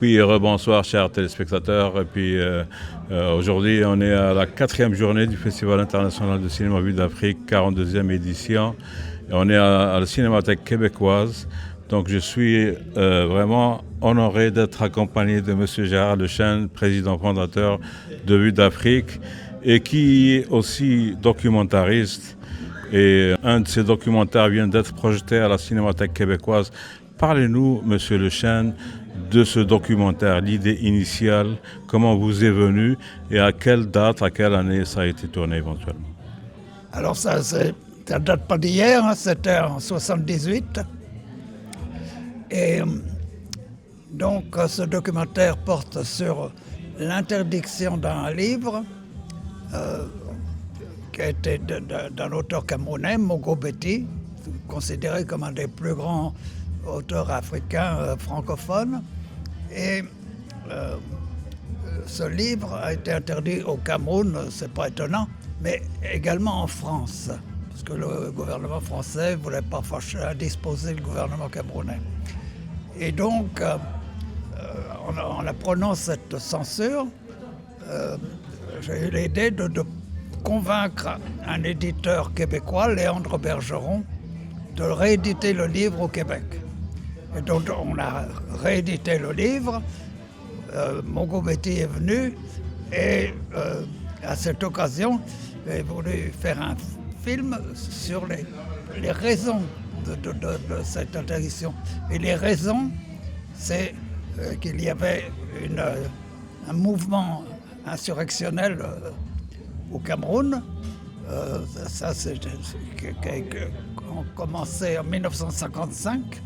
Puis rebonsoir chers téléspectateurs. Et puis aujourd'hui on est à la 4e journée du Festival international de cinéma Vue d'Afrique, 42e édition. Et on est à la Cinémathèque québécoise. Donc je suis vraiment honoré d'être accompagné de M. Gérard Lechesne, président fondateur de Vue d'Afrique et qui est aussi documentariste. Et un de ces documentaires vient d'être projeté à la Cinémathèque québécoise. Parlez-nous, M. Lechesne, de ce documentaire, l'idée initiale, comment vous est venue et à quelle date, à quelle année ça a été tourné éventuellement. Alors ça date pas d'hier, hein, c'était en 78. Et donc ce documentaire porte sur l'interdiction d'un livre qui a été d'un auteur camerounais, Mogo Betty, considéré comme un des plus grands auteurs africains francophones. Et ce livre a été interdit au Cameroun, c'est pas étonnant, mais également en France, parce que le gouvernement français ne voulait pas indisposer le gouvernement camerounais. Et donc, en apprenant cette censure, j'ai eu l'idée de convaincre un éditeur québécois, Léandre Bergeron, de rééditer le livre au Québec. Et donc on a réédité le livre, Mogo Betty est venu et à cette occasion, j'ai voulu faire un film sur les raisons de cette interdiction. Et les raisons, c'est qu'il y avait un mouvement insurrectionnel au Cameroun. Ça, c'est qui a commencé en 1955.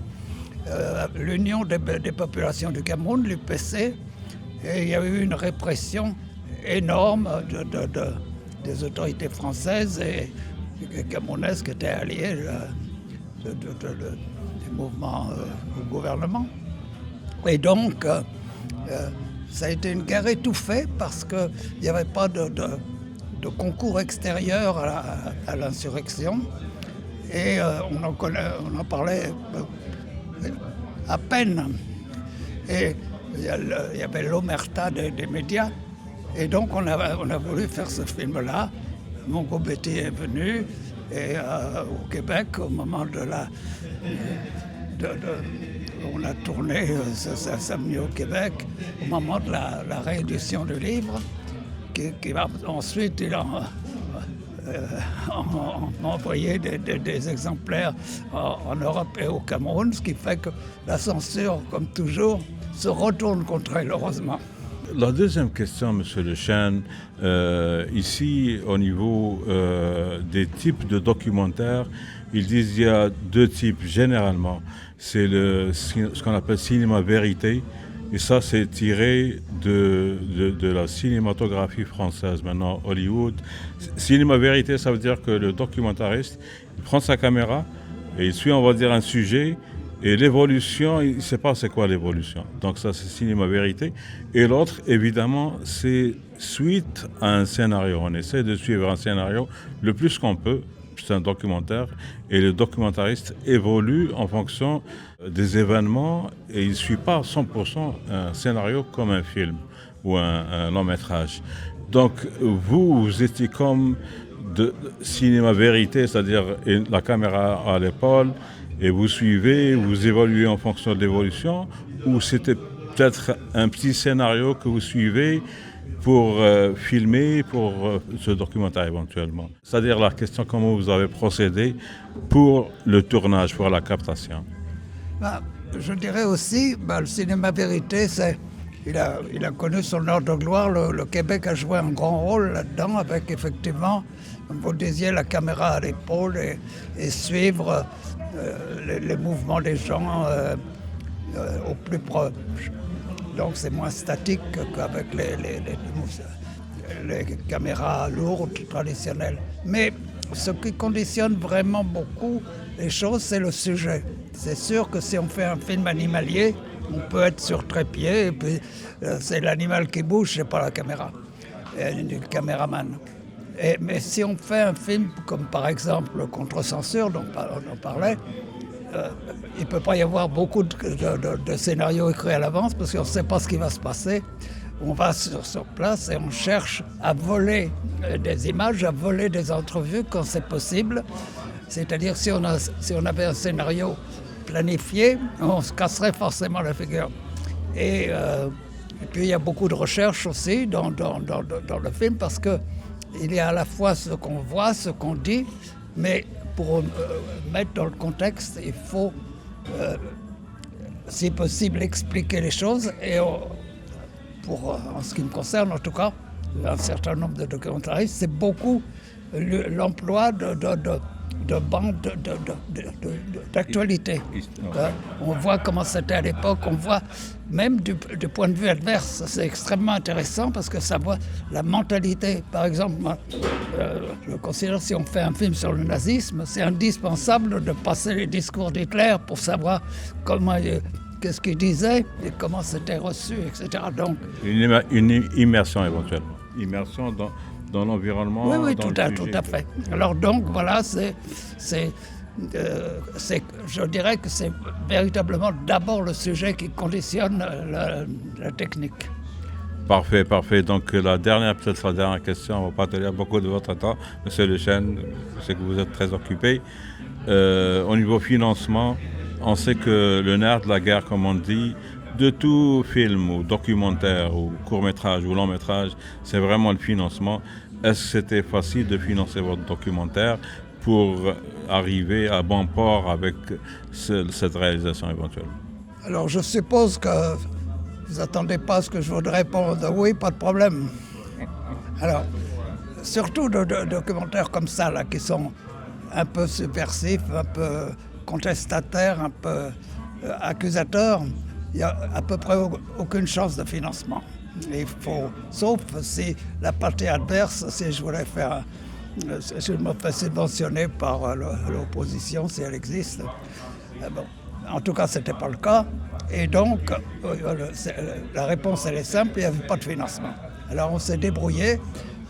L'Union des populations du Cameroun, l'UPC, et il y a eu une répression énorme des autorités françaises et camerounaises qui étaient alliées du mouvement au gouvernement. Et donc, ça a été une guerre étouffée parce qu'il n'y avait pas de concours extérieur à l'insurrection. Et on en parlait à peine. Et il y avait l'omerta des médias. Et donc on a voulu faire ce film-là. Mogo Betty est venu et au Québec, au moment on a tourné, ça s'est mis au Québec, au moment de la réédition du livre, qui va ensuite envoyer des exemplaires en Europe et au Cameroun, ce qui fait que la censure, comme toujours, se retourne contre elle, heureusement. La deuxième question, M. Lechesne, ici au niveau des types de documentaires, ils disent qu'il y a deux types généralement. C'est ce qu'on appelle cinéma vérité, et ça c'est tiré de la cinématographie française, maintenant Hollywood. Cinéma vérité, ça veut dire que le documentariste, il prend sa caméra et il suit, on va dire, un sujet. Et l'évolution, il ne sait pas c'est quoi l'évolution. Donc ça, c'est cinéma vérité. Et l'autre, évidemment, c'est suite à un scénario. On essaie de suivre un scénario le plus qu'on peut. C'est un documentaire. Et le documentariste évolue en fonction des événements. Et il ne suit pas à 100% un scénario comme un film ou un long métrage. Donc vous étiez comme de cinéma vérité, c'est-à-dire la caméra à l'épaule, et vous suivez, vous évoluez en fonction de l'évolution, ou c'était peut-être un petit scénario que vous suivez pour filmer, pour ce documentaire éventuellement. C'est-à-dire la question comment vous avez procédé pour le tournage, pour la captation. Je dirais aussi, le cinéma vérité, il a connu son heure de gloire. Le Québec a joué un grand rôle là-dedans, avec effectivement, comme vous disiez, la caméra à l'épaule et suivre les mouvements des gens au plus proche. Donc c'est moins statique qu'avec les caméras lourdes traditionnelles. Mais ce qui conditionne vraiment beaucoup les choses, c'est le sujet. C'est sûr que si on fait un film animalier, on peut être sur trépied et puis c'est l'animal qui bouge, c'est pas la caméra, le caméraman. Mais si on fait un film comme par exemple Contre-censure dont on parlait, il ne peut pas y avoir beaucoup de scénarios écrits à l'avance parce qu'on ne sait pas ce qui va se passer. On va sur place et on cherche à voler des images, à voler des entrevues quand c'est possible. C'est-à-dire si on avait un scénario planifié, on se casserait forcément la figure. Et puis il y a beaucoup de recherches aussi dans le film parce qu'il y a à la fois ce qu'on voit, ce qu'on dit, mais pour mettre dans le contexte, il faut, si possible, expliquer les choses. Et en ce qui me concerne, en tout cas, un certain nombre de documentaristes, c'est beaucoup l'emploi de bandes d'actualité. On voit comment c'était à l'époque, on voit même du point de vue adverse. C'est extrêmement intéressant parce que ça voit la mentalité. Par exemple, moi, je considère que si on fait un film sur le nazisme, c'est indispensable de passer les discours d'Hitler pour savoir qu'est-ce qu'il disait et comment c'était reçu, etc. Donc, une immersion éventuellement. Immersion dans l'environnement. Oui, tout à fait. Alors donc, voilà, je dirais que c'est véritablement d'abord le sujet qui conditionne la technique. Parfait. Donc peut-être la dernière question, on ne va pas tenir beaucoup de votre temps. Monsieur Lechesne, je sais que vous êtes très occupé. Au niveau financement, on sait que le nerf de la guerre, comme on dit, de tout film ou documentaire ou court-métrage ou long-métrage, c'est vraiment le financement. Est-ce que c'était facile de financer votre documentaire pour arriver à bon port avec cette réalisation éventuelle? Alors je suppose que vous n'attendez pas à ce que je voudrais répondre oui, pas de problème. Alors, surtout de documentaires comme ça, là, qui sont un peu subversifs, un peu contestataires, un peu accusateurs, il n'y a à peu près aucune chance de financement. Sauf si la partie adverse, si je voulais faire, je me fais subventionner par l'opposition, si elle existe. Bon. En tout cas, ce n'était pas le cas. Et donc, la réponse, elle est simple, il n'y avait pas de financement. Alors, on s'est débrouillé.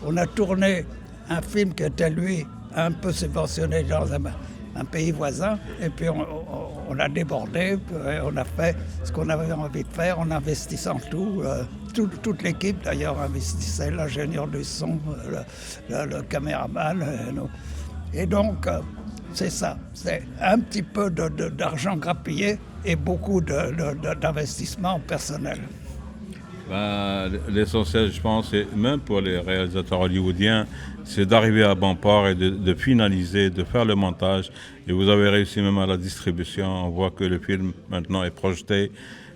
On a tourné un film qui était, lui, un peu subventionné dans un pays voisin. Et puis, on a débordé. On a fait ce qu'on avait envie de faire en investissant tout. Toute l'équipe, d'ailleurs, investissait. L'ingénieur du son, le caméraman. Et donc, c'est ça. C'est un petit peu d'argent grappillé et beaucoup d'investissement personnel. L'essentiel, je pense, et même pour les réalisateurs hollywoodiens, c'est d'arriver à bon port et de finaliser, de faire le montage. Et vous avez réussi même à la distribution. On voit que le film maintenant est projeté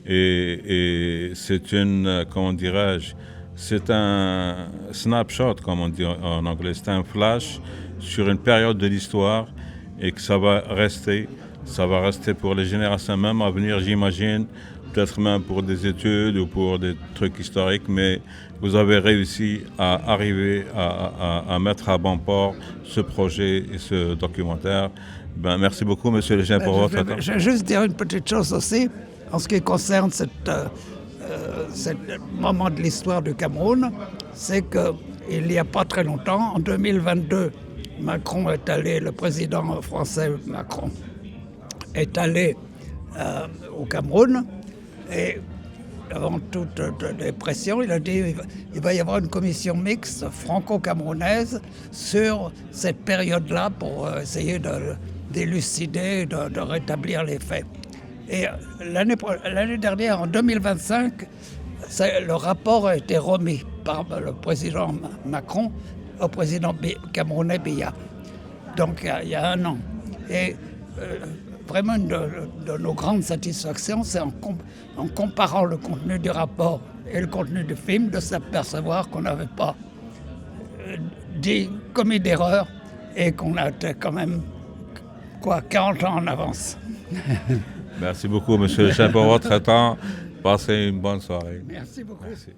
et c'est comment dirais-je, c'est un snapshot, comme on dit en anglais. C'est un flash sur une période de l'histoire et que ça va rester pour les générations même à venir, j'imagine. Peut-être même pour des études ou pour des trucs historiques, mais vous avez réussi à arriver à mettre à bon port ce projet et ce documentaire. Merci beaucoup, Monsieur Lechesne, pour votre temps. Je vais juste dire une petite chose aussi, en ce qui concerne ce moment de l'histoire du Cameroun, c'est qu'il n'y a pas très longtemps, en 2022, le président français Macron est allé au Cameroun. Et avant toute les pressions, il a dit qu'il va y avoir une commission mixte franco-camerounaise sur cette période-là pour essayer d'élucider, de rétablir les faits. Et l'année dernière, en 2025, le rapport a été remis par le président Macron au président camerounais Biya. Donc il y a un an. Et vraiment, une de nos grandes satisfactions, c'est en comparant le contenu du rapport et le contenu du film, de s'apercevoir qu'on n'avait pas commis d'erreur et qu'on a été quand même 40 ans en avance. Merci beaucoup, Monsieur Lechesne, pour votre temps. Passez une bonne soirée. Merci beaucoup. Merci.